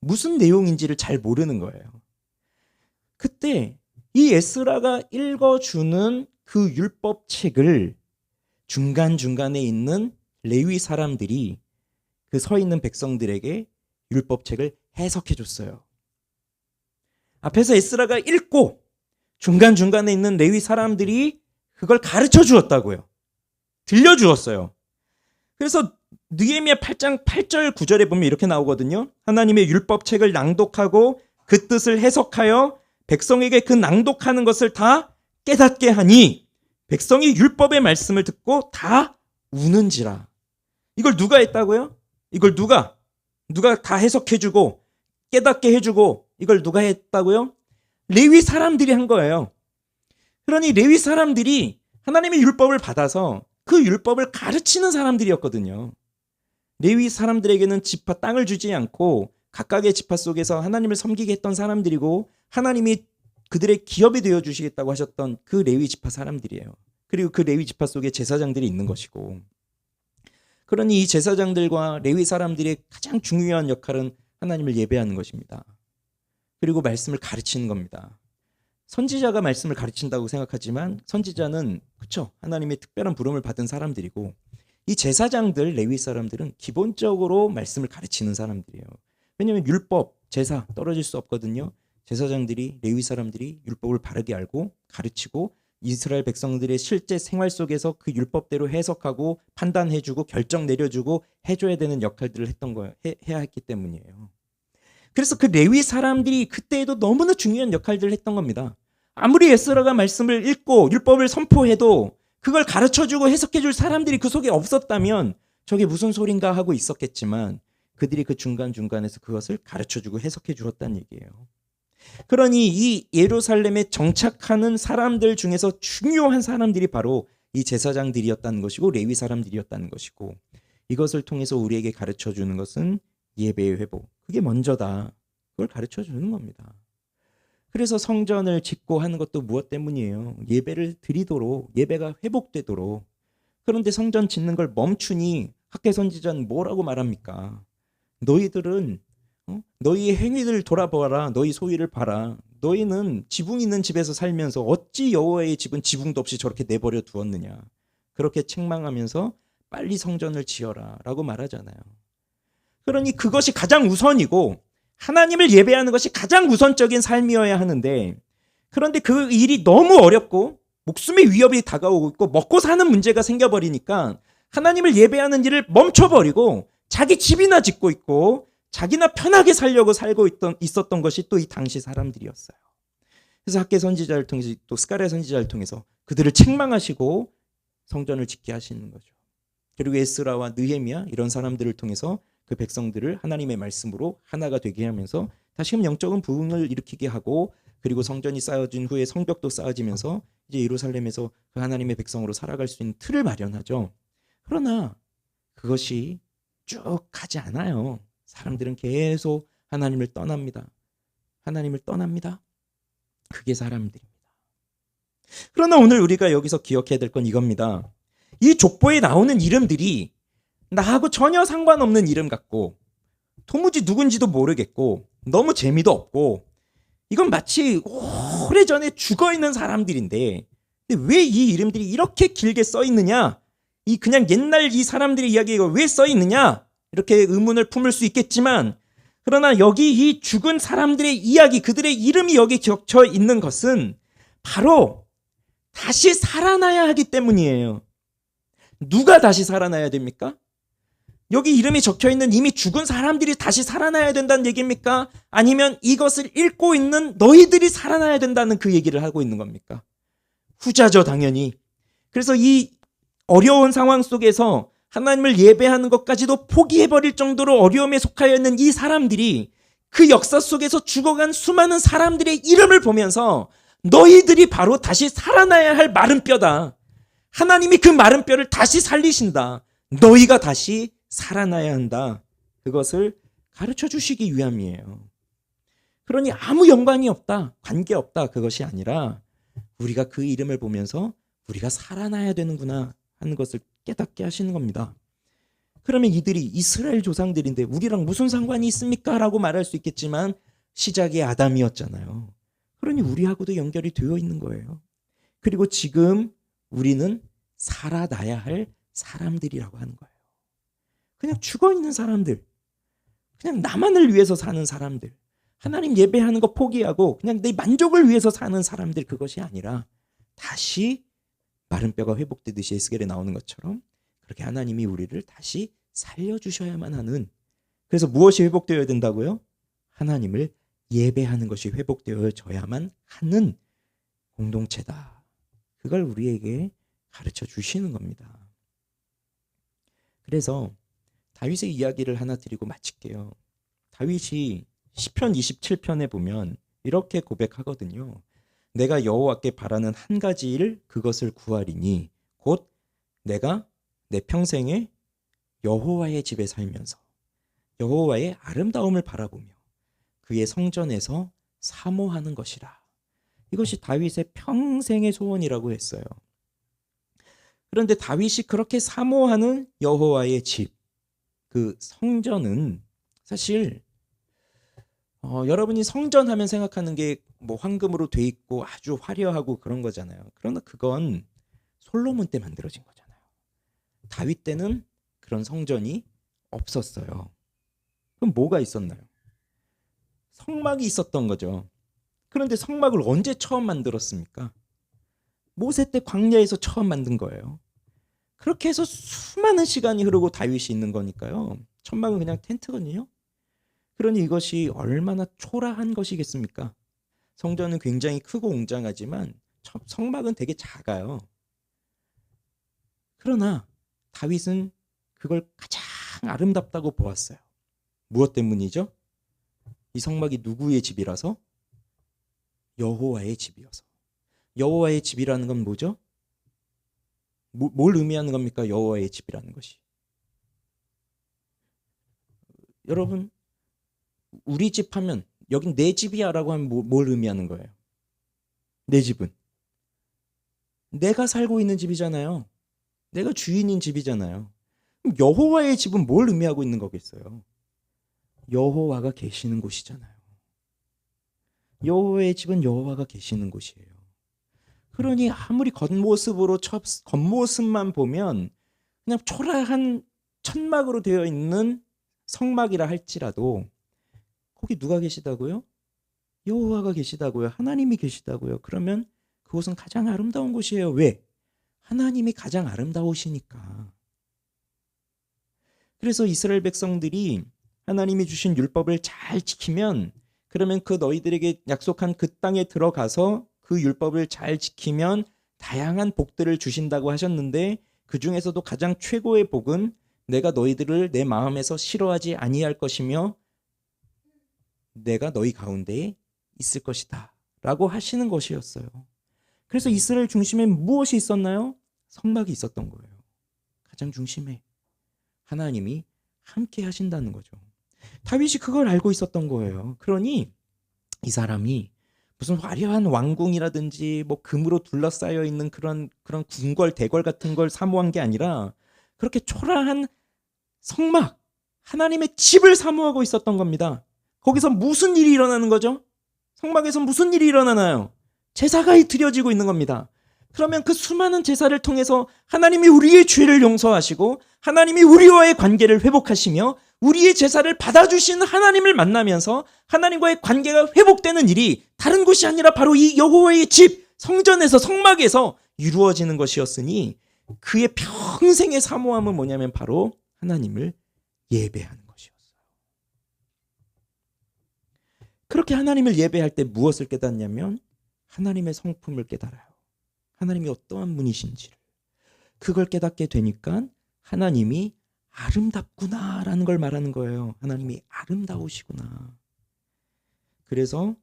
무슨 내용인지를 잘 모르는 거예요. 그때 이 에스라가 읽어주는 그 율법책을 중간중간에 있는 레위 사람들이 그 서 있는 백성들에게 율법책을 해석해 줬어요. 앞에서 에스라가 읽고 중간중간에 있는 레위 사람들이 그걸 가르쳐 주었다고요. 들려주었어요. 그래서 느헤미야 8장 8절 9절에 보면 이렇게 나오거든요. 하나님의 율법책을 낭독하고 그 뜻을 해석하여 백성에게 그 낭독하는 것을 다 깨닫게 하니 백성이 율법의 말씀을 듣고 다 우는지라. 이걸 누가 했다고요? 이걸 누가 다 해석해주고 깨닫게 해주고 이걸 누가 했다고요? 레위 사람들이 한 거예요. 그러니 레위 사람들이 하나님의 율법을 받아서 그 율법을 가르치는 사람들이었거든요. 레위 사람들에게는 지파 땅을 주지 않고 각각의 지파 속에서 하나님을 섬기게 했던 사람들이고 하나님이 그들의 기업이 되어 주시겠다고 하셨던 그 레위 지파 사람들이에요. 그리고 그 레위 지파 속에 제사장들이 있는 것이고, 그러니 이 제사장들과 레위 사람들의 가장 중요한 역할은 하나님을 예배하는 것입니다. 그리고 말씀을 가르치는 겁니다. 선지자가 말씀을 가르친다고 생각하지만 선지자는 그렇죠, 하나님의 특별한 부름을 받은 사람들이고, 이 제사장들, 레위 사람들은 기본적으로 말씀을 가르치는 사람들이에요. 왜냐하면 율법, 제사 떨어질 수 없거든요. 제사장들이, 레위 사람들이 율법을 바르게 알고 가르치고 이스라엘 백성들의 실제 생활 속에서 그 율법대로 해석하고 판단해주고 결정 내려주고 해줘야 되는 역할들을 했던 거예요. 해야 했기 때문이에요. 그래서 그 레위 사람들이 그때에도 너무나 중요한 역할들을 했던 겁니다. 아무리 에스라가 말씀을 읽고 율법을 선포해도 그걸 가르쳐주고 해석해줄 사람들이 그 속에 없었다면 저게 무슨 소린가 하고 있었겠지만 그들이 그 중간중간에서 그것을 가르쳐주고 해석해 주었다는 얘기예요. 그러니 이 예루살렘에 정착하는 사람들 중에서 중요한 사람들이 바로 이 제사장들이었다는 것이고 레위 사람들이었다는 것이고, 이것을 통해서 우리에게 가르쳐 주는 것은 예배의 회복, 그게 먼저다. 그걸 가르쳐 주는 겁니다. 그래서 성전을 짓고 하는 것도 무엇 때문이에요? 예배를 드리도록, 예배가 회복되도록. 그런데 성전 짓는 걸 멈추니 학개 선지자는 뭐라고 말합니까? 너희들은 너희의 행위를 돌아보아라. 너희 소위를 봐라. 너희는 지붕 있는 집에서 살면서 어찌 여호와의 집은 지붕도 없이 저렇게 내버려 두었느냐. 그렇게 책망하면서 빨리 성전을 지어라 라고 말하잖아요. 그러니 그것이 가장 우선이고 하나님을 예배하는 것이 가장 우선적인 삶이어야 하는데, 그런데 그 일이 너무 어렵고 목숨의 위협이 다가오고 있고 먹고 사는 문제가 생겨버리니까 하나님을 예배하는 일을 멈춰버리고 자기 집이나 짓고 있고 자기나 편하게 살려고 살고 있었던 것이 또 이 당시 사람들이었어요. 그래서 학개 선지자를 통해서 또 스가랴 선지자를 통해서 그들을 책망하시고 성전을 짓게 하시는 거죠. 그리고 에스라와 느헤미야 이런 사람들을 통해서 그 백성들을 하나님의 말씀으로 하나가 되게 하면서 다시금 영적인 부흥을 일으키게 하고, 그리고 성전이 쌓여진 후에 성벽도 쌓아지면서 이제 예루살렘에서 그 하나님의 백성으로 살아갈 수 있는 틀을 마련하죠. 그러나 그것이 쭉 가지 않아요. 사람들은 계속 하나님을 떠납니다. 하나님을 떠납니다. 그게 사람들입니다. 그러나 오늘 우리가 여기서 기억해야 될 건 이겁니다. 이 족보에 나오는 이름들이 나하고 전혀 상관없는 이름 같고 도무지 누군지도 모르겠고 너무 재미도 없고, 이건 마치 오래전에 죽어있는 사람들인데 왜 이 이름들이 이렇게 길게 써있느냐, 이 그냥 옛날 이 사람들의 이야기가 왜 써있느냐, 이렇게 의문을 품을 수 있겠지만, 그러나 여기 이 죽은 사람들의 이야기, 그들의 이름이 여기 적혀 있는 것은 바로 다시 살아나야 하기 때문이에요. 누가 다시 살아나야 됩니까? 여기 이름이 적혀있는 이미 죽은 사람들이 다시 살아나야 된다는 얘기입니까? 아니면 이것을 읽고 있는 너희들이 살아나야 된다는 그 얘기를 하고 있는 겁니까? 후자죠, 당연히. 그래서 이 어려운 상황 속에서 하나님을 예배하는 것까지도 포기해버릴 정도로 어려움에 속하여 있는 이 사람들이 그 역사 속에서 죽어간 수많은 사람들의 이름을 보면서 너희들이 바로 다시 살아나야 할 마른 뼈다. 하나님이 그 마른 뼈를 다시 살리신다. 너희가 다시 살아나야 한다. 그것을 가르쳐 주시기 위함이에요. 그러니 아무 연관이 없다, 관계없다, 그것이 아니라 우리가 그 이름을 보면서 우리가 살아나야 되는구나 하는 것을 깨닫게 하시는 겁니다. 그러면 이들이 이스라엘 조상들인데 우리랑 무슨 상관이 있습니까? 라고 말할 수 있겠지만 시작이 아담이었잖아요. 그러니 우리하고도 연결이 되어 있는 거예요. 그리고 지금 우리는 살아나야 할 사람들이라고 하는 거예요. 그냥 죽어있는 사람들, 그냥 나만을 위해서 사는 사람들, 하나님 예배하는 거 포기하고 그냥 내 만족을 위해서 사는 사람들, 그것이 아니라 다시 마른 뼈가 회복되듯이 에스겔에 나오는 것처럼 그렇게 하나님이 우리를 다시 살려주셔야만 하는, 그래서 무엇이 회복되어야 된다고요? 하나님을 예배하는 것이 회복되어져야만 하는 공동체다. 그걸 우리에게 가르쳐 주시는 겁니다. 그래서 다윗의 이야기를 하나 드리고 마칠게요. 다윗이 시편 27편에 보면 이렇게 고백하거든요. 내가 여호와께 바라는 한 가지 일, 그것을 구하리니 곧 내가 내 평생에 여호와의 집에 살면서 여호와의 아름다움을 바라보며 그의 성전에서 사모하는 것이라. 이것이 다윗의 평생의 소원이라고 했어요. 그런데 다윗이 그렇게 사모하는 여호와의 집, 그 성전은 사실 여러분이 성전 하면 생각하는 게 뭐 황금으로 돼 있고 아주 화려하고 그런 거잖아요. 그러나 그건 솔로몬 때 만들어진 거잖아요. 다윗 때는 그런 성전이 없었어요. 그럼 뭐가 있었나요? 성막이 있었던 거죠. 그런데 성막을 언제 처음 만들었습니까? 모세 때 광야에서 처음 만든 거예요. 그렇게 해서 수많은 시간이 흐르고 다윗이 있는 거니까요. 천막은 그냥 텐트거든요. 그러니 이것이 얼마나 초라한 것이겠습니까? 성전은 굉장히 크고 웅장하지만 성막은 되게 작아요. 그러나 다윗은 그걸 가장 아름답다고 보았어요. 무엇 때문이죠? 이 성막이 누구의 집이라서? 여호와의 집이어서. 여호와의 집이라는 건 뭐죠? 뭘 의미하는 겁니까? 여호와의 집이라는 것이. 여러분, 우리 집 하면 여긴 내 집이야 라고 하면 뭘 의미하는 거예요? 내 집은 내가 살고 있는 집이잖아요. 내가 주인인 집이잖아요. 그럼 여호와의 집은 뭘 의미하고 있는 거겠어요? 여호와가 계시는 곳이잖아요. 여호와의 집은 여호와가 계시는 곳이에요. 그러니 아무리 겉모습만 보면 그냥 초라한 천막으로 되어 있는 성막이라 할지라도 거기 누가 계시다고요? 여호와가 계시다고요. 하나님이 계시다고요. 그러면 그곳은 가장 아름다운 곳이에요. 왜? 하나님이 가장 아름다우시니까. 그래서 이스라엘 백성들이 하나님이 주신 율법을 잘 지키면, 그러면 그 너희들에게 약속한 그 땅에 들어가서 그 율법을 잘 지키면 다양한 복들을 주신다고 하셨는데, 그 중에서도 가장 최고의 복은 내가 너희들을 내 마음에서 싫어하지 아니할 것이며 내가 너희 가운데에 있을 것이다 라고 하시는 것이었어요. 그래서 이스라엘 중심에 무엇이 있었나요? 성막이 있었던 거예요. 가장 중심에 하나님이 함께 하신다는 거죠. 다윗이 그걸 알고 있었던 거예요. 그러니 이 사람이 무슨 화려한 왕궁이라든지 뭐 금으로 둘러싸여 있는 그런 궁궐, 대궐 같은 걸 사모한 게 아니라 그렇게 초라한 성막, 하나님의 집을 사모하고 있었던 겁니다. 거기서 무슨 일이 일어나는 거죠? 성막에서 무슨 일이 일어나나요? 제사가 드려지고 있는 겁니다. 그러면 그 수많은 제사를 통해서 하나님이 우리의 죄를 용서하시고 하나님이 우리와의 관계를 회복하시며 우리의 제사를 받아주시는 하나님을 만나면서 하나님과의 관계가 회복되는 일이 다른 곳이 아니라 바로 이 여호와의 집, 성전에서, 성막에서 이루어지는 것이었으니 그의 평생의 사모함은 뭐냐면 바로 하나님을 예배하는 것이었어요. 그렇게 하나님을 예배할 때 무엇을 깨닫냐면 하나님의 성품을 깨달아요. 하나님이 어떠한 분이신지를. 그걸 깨닫게 되니까 하나님이 아름답구나라는 걸 말하는 거예요. 하나님이 아름다우시구나. 그래서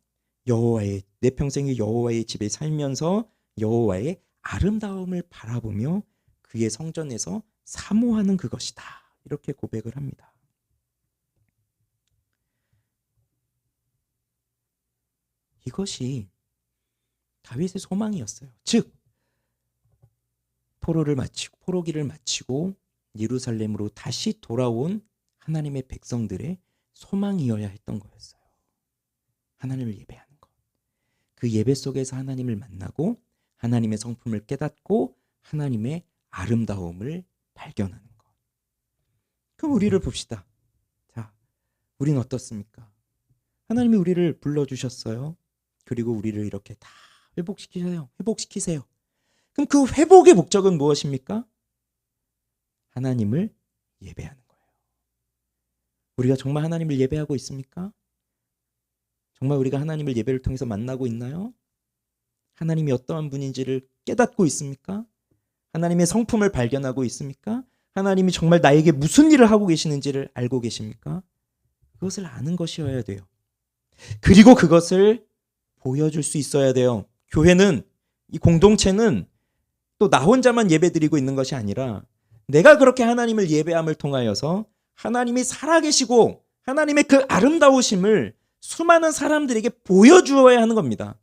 여호와의 내 평생에 여호와의 집에 살면서 여호와의 아름다움을 바라보며 그의 성전에서 사모하는 그것이다. 이렇게 고백을 합니다. 이것이 다윗의 소망이었어요. 즉 포로기를 마치고 예루살렘으로 다시 돌아온 하나님의 백성들의 소망이어야 했던 거였어요. 하나님을 예배하는 것. 그 예배 속에서 하나님을 만나고 하나님의 성품을 깨닫고 하나님의 아름다움을 발견하는 것. 그럼 우리를 봅시다. 자, 우리는 어떻습니까? 하나님이 우리를 불러주셨어요. 그리고 우리를 이렇게 다 회복시키세요. 그럼 그 회복의 목적은 무엇입니까? 하나님을 예배하는 거예요. 우리가 정말 하나님을 예배하고 있습니까? 정말 우리가 하나님을 예배를 통해서 만나고 있나요? 하나님이 어떠한 분인지를 깨닫고 있습니까? 하나님의 성품을 발견하고 있습니까? 하나님이 정말 나에게 무슨 일을 하고 계시는지를 알고 계십니까? 그것을 아는 것이어야 돼요. 그리고 그것을 보여줄 수 있어야 돼요. 교회는, 이 공동체는 또 나 혼자만 예배드리고 있는 것이 아니라 내가 그렇게 하나님을 예배함을 통하여서 하나님이 살아계시고 하나님의 그 아름다우심을 수많은 사람들에게 보여주어야 하는 겁니다.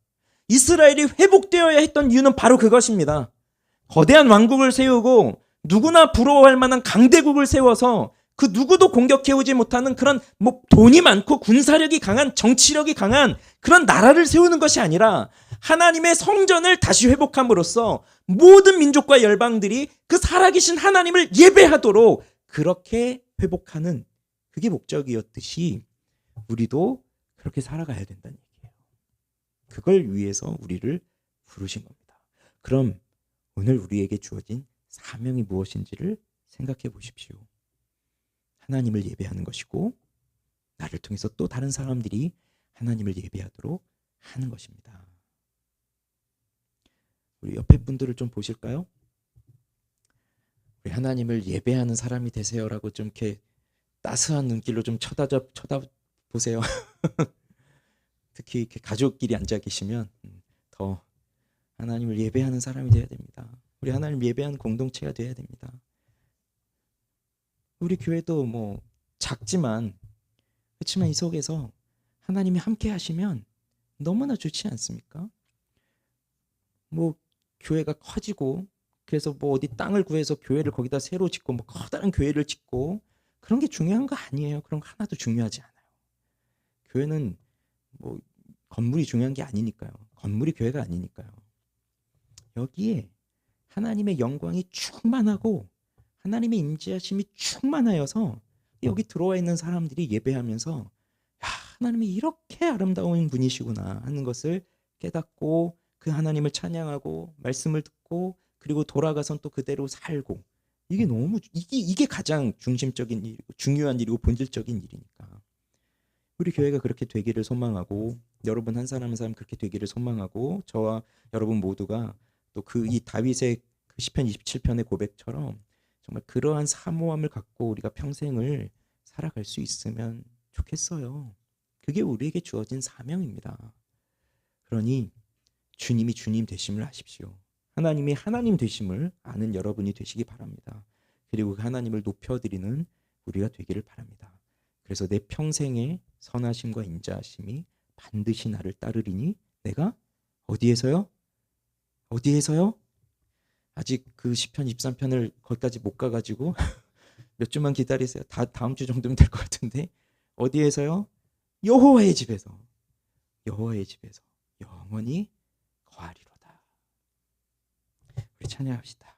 이스라엘이 회복되어야 했던 이유는 바로 그것입니다. 거대한 왕국을 세우고 누구나 부러워할 만한 강대국을 세워서 그 누구도 공격해오지 못하는 그런 돈이 많고 군사력이 강한, 정치력이 강한 그런 나라를 세우는 것이 아니라 하나님의 성전을 다시 회복함으로써 모든 민족과 열방들이 그 살아계신 하나님을 예배하도록 그렇게 회복하는, 그게 목적이었듯이 우리도 그렇게 살아가야 된다는 얘기예요. 그걸 위해서 우리를 부르신 겁니다. 그럼 오늘 우리에게 주어진 사명이 무엇인지를 생각해 보십시오. 하나님을 예배하는 것이고 나를 통해서 또 다른 사람들이 하나님을 예배하도록 하는 것입니다. 우리 옆에 분들을 좀 보실까요? 우리 하나님을 예배하는 사람이 되세요라고 좀 이렇게 따스한 눈길로 좀 쳐다보세요. 특히 이렇게 가족끼리 앉아 계시면 더 하나님을 예배하는 사람이 되어야 됩니다. 우리 하나님 예배하는 공동체가 되어야 됩니다. 우리 교회도 뭐 작지만 그렇지만 이 속에서 하나님이 함께 하시면 너무나 좋지 않습니까? 뭐 교회가 커지고 그래서 뭐 어디 땅을 구해서 교회를 거기다 새로 짓고 뭐 커다란 교회를 짓고 그런 게 중요한 거 아니에요. 그런 거 하나도 중요하지 않아요. 교회는 뭐 건물이 중요한 게 아니니까요. 건물이 교회가 아니니까요. 여기에 하나님의 영광이 충만하고 하나님의 임재하심이 충만하여서 여기 들어와 있는 사람들이 예배하면서 야, 하나님이 이렇게 아름다운 분이시구나 하는 것을 깨닫고 그 하나님을 찬양하고 말씀을 듣고 그리고 돌아가선 또 그대로 살고 이게 가장 중심적인 일이고 중요한 일이고 본질적인 일이니까 우리 교회가 그렇게 되기를 소망하고 여러분 한 사람 한 사람 그렇게 되기를 소망하고 저와 여러분 모두가 또 그 이 다윗의 그 시편 27편의 고백처럼 정말 그러한 사모함을 갖고 우리가 평생을 살아갈 수 있으면 좋겠어요. 그게 우리에게 주어진 사명입니다. 그러니 주님이 주님 되심을 아십시오. 하나님이 하나님 되심을 아는 여러분이 되시기 바랍니다. 그리고 그 하나님을 높여드리는 우리가 되기를 바랍니다. 그래서 내 평생의 선하심과 인자하심이 반드시 나를 따르리니 내가 어디에서요? 아직 그 시편 23편을 거기까지 못 가가지고 몇 주만 기다리세요. 다음 주 정도면 될 것 같은데 어디에서요? 여호와의 집에서 영원히 거하리로다. 우리 찬양합시다.